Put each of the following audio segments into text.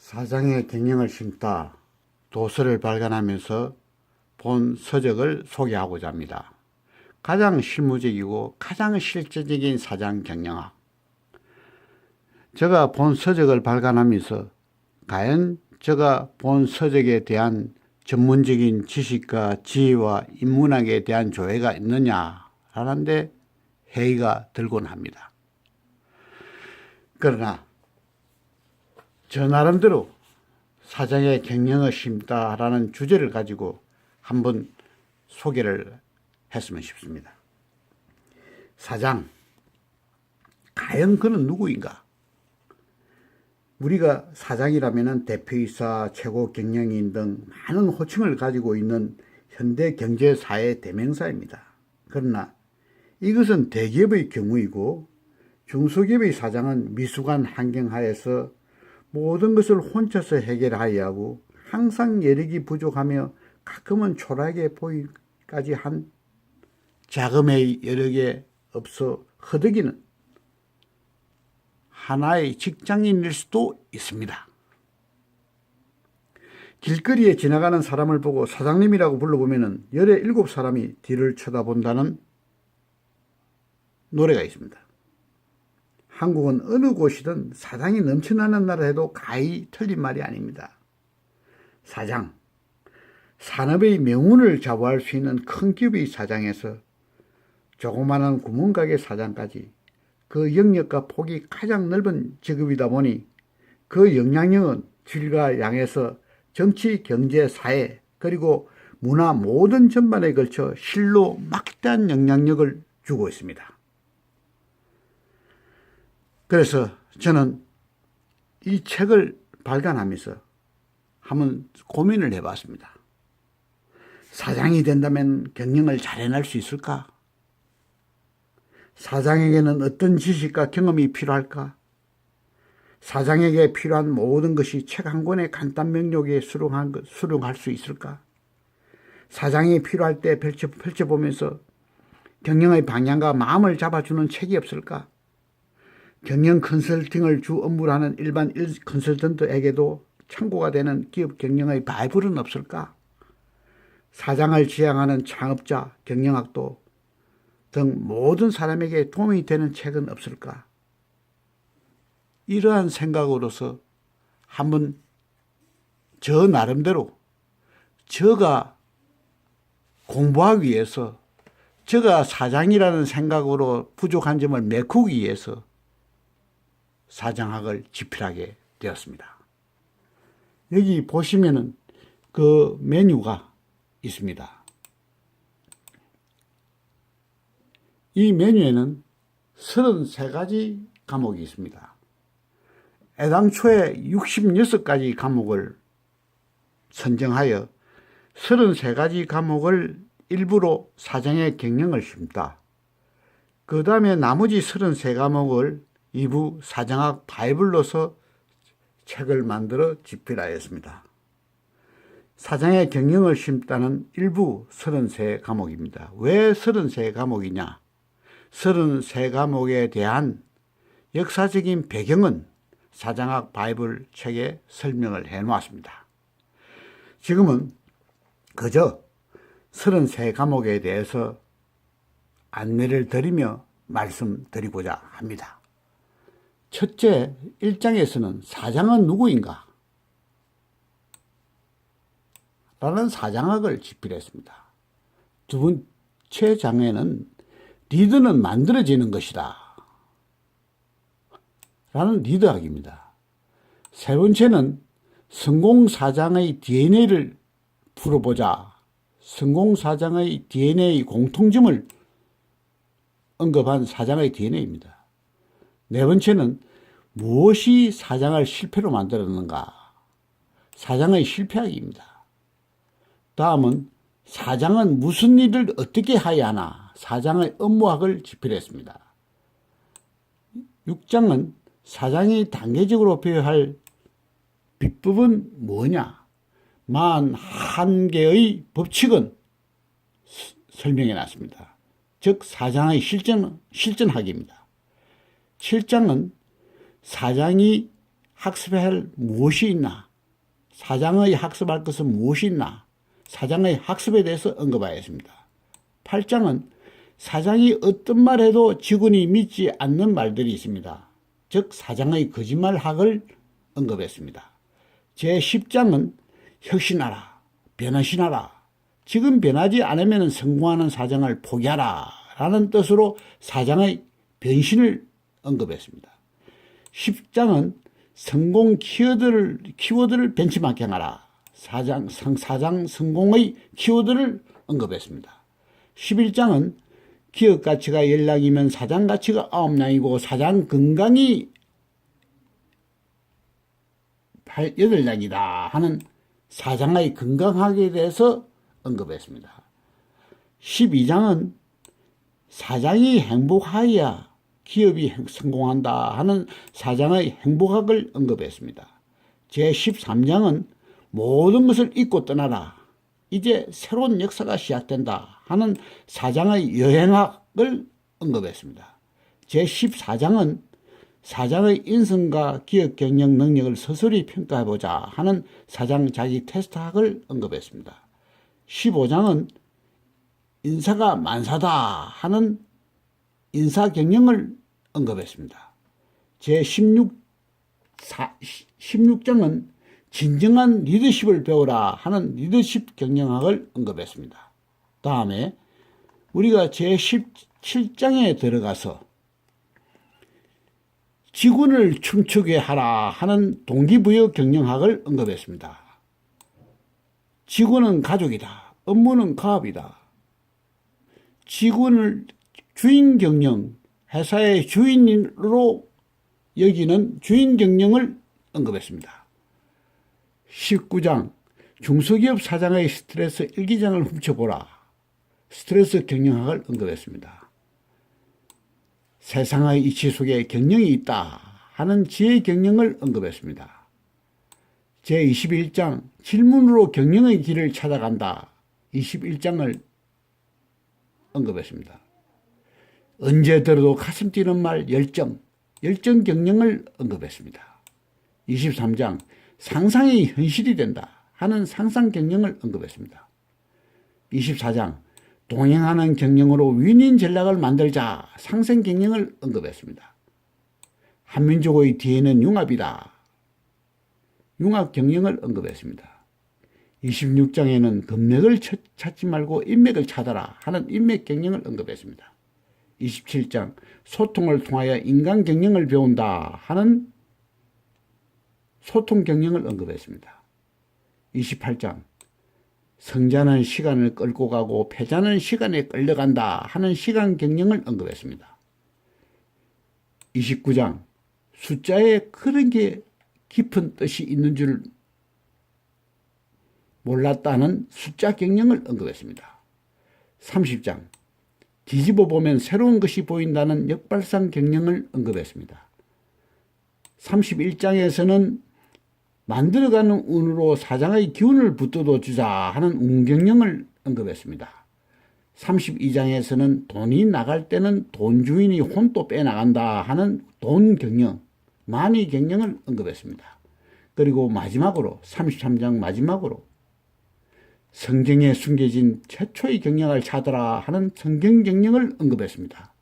사장의 경영을 심다 도서를 발간하면서 본 서적을 소개하고자 합니다. 가장 실무적이고 가장 실제적인 사장 경영학. 제가 본 서적을 발간하면서 과연 제가 본 서적에 대한 전문적인 지식과 지혜와 인문학에 대한 조회가 있느냐라는데 회의가 들곤 합니다. 그러나 저 나름대로 사장의 경영을 심다라는 주제를 가지고 한번 소개를 했으면 싶습니다. 사장, 과연 그는 누구인가? 우리가 사장이라면 대표이사, 최고 경영인 등 많은 호칭을 가지고 있는 현대 경제사의 대명사입니다. 그러나 이것은 대기업의 경우이고 중소기업의 사장은 미숙한 환경 하에서 모든 것을 혼자서 해결하여야 하고 항상 여력이 부족하며 가끔은 초라하게 보이기까지 한 자금의 여력에 없어 허덕이는 하나의 직장인일 수도 있습니다. 길거리에 지나가는 사람을 보고 사장님이라고 불러보면 17사람이 뒤를 쳐다본다는 노래가 있습니다. 한국은 어느 곳이든 사장이 넘쳐나는 나라 해도 가히 틀린 말이 아닙니다. 사장, 산업의 명운을 좌우할 수 있는 큰 기업의 사장에서 조그마한 구멍가게 사장까지 그 영역과 폭이 가장 넓은 직업이다 보니 그 영향력은 질과 양에서 정치, 경제, 사회 그리고 문화 모든 전반에 걸쳐 실로 막대한 영향력을 주고 있습니다. 그래서 저는 이 책을 발간하면서 한번 고민을 해봤습니다. 사장이 된다면 경영을 잘 해낼 수 있을까? 사장에게는 어떤 지식과 경험이 필요할까? 사장에게 필요한 모든 것이 책 한 권의 간단 명료하게 수령할 수 있을까? 사장이 필요할 때 펼쳐보면서 경영의 방향과 마음을 잡아주는 책이 없을까? 경영 컨설팅을 주 업무로 하는 일반 컨설턴트에게도 참고가 되는 기업 경영의 바이블은 없을까? 사장을 지향하는 창업자, 경영학도 등 모든 사람에게 도움이 되는 책은 없을까? 이러한 생각으로서 한번 저 나름대로 제가 공부하기 위해서 제가 사장이라는 생각으로 부족한 점을 메꾸기 위해서 사장학을 집필하게 되었습니다. 여기 보시면은 그 메뉴가 있습니다. 이 메뉴에는 33가지 과목이 있습니다. 애당초에 66가지 과목을 선정하여 33가지 과목을 일부러 사장의 경영을 심다. 그 다음에 나머지 33과목을 이부 사장학 바이블로서 책을 만들어 집필하였습니다. 사장의 경영을 심다는 일부 33과목입니다. 왜 33과목이냐? 33과목에 대한 역사적인 배경은 사장학 바이블 책에 설명을 해 놓았습니다. 지금은 그저 33과목에 대해서 안내를 드리며 말씀드리고자 합니다. 첫째 1장에서는 사장은 누구인가? 라는 사장학을 집필했습니다. 두 번째 장에는 리더는 만들어지는 것이다. 라는 리더학입니다. 세 번째는 성공사장의 DNA를 풀어보자. 성공사장의 DNA 공통점을 언급한 사장의 DNA입니다. 네 번째는 무엇이 사장을 실패로 만들었는가? 사장의 실패학입니다. 다음은 사장은 무슨 일을 어떻게 해야 하나? 사장의 업무학을 집필했습니다. 6장은 사장이 단계적으로 배워할 비법은 뭐냐? 41개의 법칙은 설명해 놨습니다. 즉 사장의 실전학입니다. 7장은 사장이 학습해야 할 무엇이 있나? 사장의 학습할 것은 무엇이 있나? 사장의 학습에 대해서 언급하였습니다. 8장은 사장이 어떤 말해도 직원이 믿지 않는 말들이 있습니다. 즉 사장의 거짓말학을 언급했습니다. 제10장은 혁신하라, 변화신하라, 지금 변하지 않으면 성공하는 사장을 포기하라 라는 뜻으로 사장의 변신을 언급했습니다. 10장은 성공 키워드를 벤치마킹하라, 사장 성공의 키워드를 언급했습니다. 11장은 기업 가치가 10량이면 사장 가치가 9량이고 사장 건강이 8량이다 하는 사장의 건강학에 대해서 언급했습니다. 12장은 사장이 행복하여야 기업이 성공한다 하는 사장의 행복학을 언급했습니다. 제13장은 모든 것을 잊고 떠나라, 이제 새로운 역사가 시작된다 하는 사장의 여행학을 언급했습니다. 제14장은 사장의 인성과 기업 경영 능력을 스스로 평가해보자 하는 사장 자기 테스트학을 언급했습니다. 15장은 인사가 만사다 하는 인사 경영을 언급했습니다. 제16장은 진정한 리더십을 배우라 하는 리더십 경영학을 언급했습니다. 다음에 우리가 제17장에 들어가서 직원을 춤추게 하라 하는 동기부여 경영학을 언급했습니다. 직원은 가족이다. 업무는 가업이다. 직원을 주인 경영, 회사의 주인으로 여기는 주인 경영을 언급했습니다. 19장 중소기업 사장의 스트레스 일기장을 훔쳐보라, 스트레스 경영학을 언급했습니다. 세상의 이치 속에 경영이 있다 하는 지혜 경영을 언급했습니다. 제21장 질문으로 경영의 길을 찾아간다, 21장을 언급했습니다. 언제 들어도 가슴 뛰는 말 열정 경영을 언급했습니다. 23장 상상이 현실이 된다 하는 상상 경영을 언급했습니다. 24장 동행하는 경영으로 윈윈 전략을 만들자, 상생 경영을 언급했습니다. 한민족의 뒤에는 융합이다, 융합 경영을 언급했습니다. 26장에는 금맥을 찾지 말고 인맥을 찾아라 하는 인맥 경영을 언급했습니다. 27장 소통을 통하여 인간 경영을 배운다 하는 소통 경영을 언급했습니다. 28장 성자는 시간을 끌고 가고 패자는 시간에 끌려간다 하는 시간 경영을 언급했습니다. 29장 숫자에 그런 게 깊은 뜻이 있는 줄 몰랐다는 숫자 경영을 언급했습니다. 30장 뒤집어 보면 새로운 것이 보인다는 역발상 경영을 언급했습니다. 31장에서는 만들어가는 운으로 사장의 기운을 붙들어 주자 하는 운 경영을 언급했습니다. 32장에서는 돈이 나갈 때는 돈 주인이 혼도 빼나간다 하는 돈 경영, 마니 경영을 언급했습니다. 그리고 마지막으로 33장 마지막으로 성경에 숨겨진 최초의 경영을 찾아라 하는 성경 경영을 언급했습니다.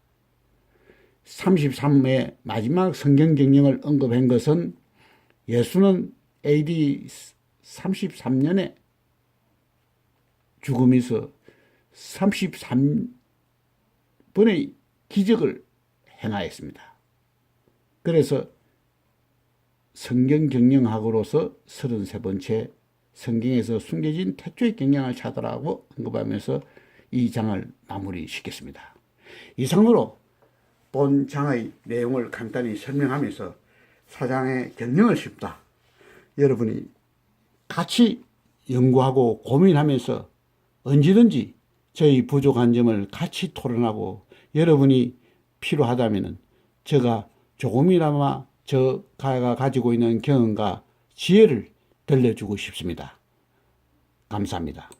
33의 마지막 성경 경영을 언급한 것은 예수는 AD 33년에 죽음에서 33번의 기적을 행하였습니다. 그래서 성경 경영학으로서 33번째 성경에서 숨겨진 태초의 경영을 찾아라고 언급하면서 이 장을 마무리 짓겠습니다. 이상으로 본 장의 내용을 간단히 설명하면서 사장의 경영을 쉽다, 여러분이 같이 연구하고 고민하면서 언제든지 저희 부족한 점을 같이 토론하고 여러분이 필요하다면 제가 조금이나마 제가 가지고 있는 경험과 지혜를 들려주고 싶습니다. 감사합니다.